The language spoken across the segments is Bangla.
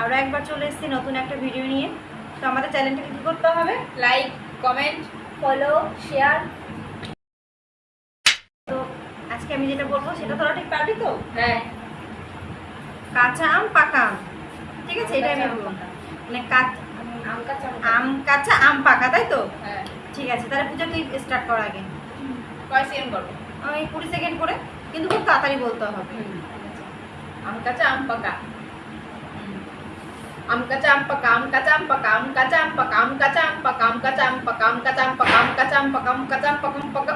আমরা একবার চলে এসেছি নতুন একটা ভিডিও নিয়ে। তো আমাদের চ্যানেলটাকে কি করতে হবে? Like, comment, follow, share. তো আজকে আমি যেটা বলবো সেটা তোরা ঠিক পারবি তো? হ্যাঁ। কাঁচা আম পাকা আম, ঠিক আছে? এটা আমি বলবো মানে আম কাঁচা আম কাঁচা আম পাকা, তাই তো? হ্যাঁ। ঠিক আছে, তাহলে পূজা তুই স্টার্ট কর আগে। কয় সেকেন্ড করবো? আমি 20 সেকেন্ড করে, কিন্তু খুব তাড়াতাড়ি বলতে হবে। আম কাঁচা আম পাকা। আম কাঁচা আম পাকা, আম কাঁচা আম পাকা, আম কাঁচা আম পাকা, আম কাঁচা আম পাকা, আম কাঁচা আম পাকা, আম কাঁচা আম পাকা, আম কাঁচা আম পাকা, আম কাঁচা আম পাকা, আম পাকা।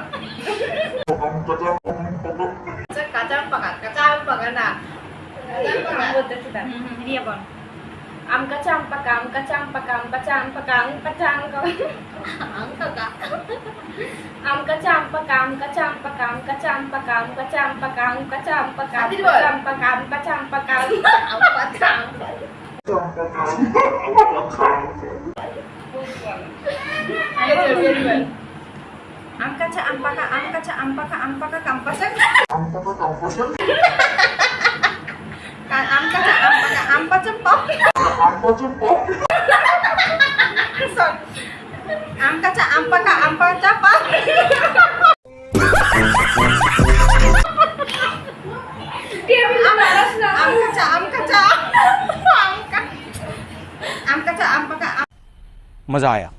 কাঁচা আম পাকা, কাঁচা আম পাকা না। বলতেছি না। রিয়া বল। আম কাঁচা আম পাকা, আম কাঁচা আম পাকা, আম কাঁচা আম পাকা, আম কাঁচা আম পাকা। আম পাকা। আম কাঁচা আম পাকা, আম কাঁচা আম পাকা, আম কাঁচা আম পাকা, আম কাঁচা আম পাকা, আম কাঁচা আম পাকা, আম কাঁচা আম পাকা, আম কাঁচা আম পাকা, আম পাকা আম পাকা। আম কাঁচা আম পাকা, আম কাঁচা আম পাকা, আম পাকা কাম্পাসের আম কাঁচা আম পাকা, আম পাচম পপ। আম কাঁচা আম পাকা, আম পাচা পপ। আম কাঁচা আম কাঁচা আম কাঁচা আম পাকা। मजा आया।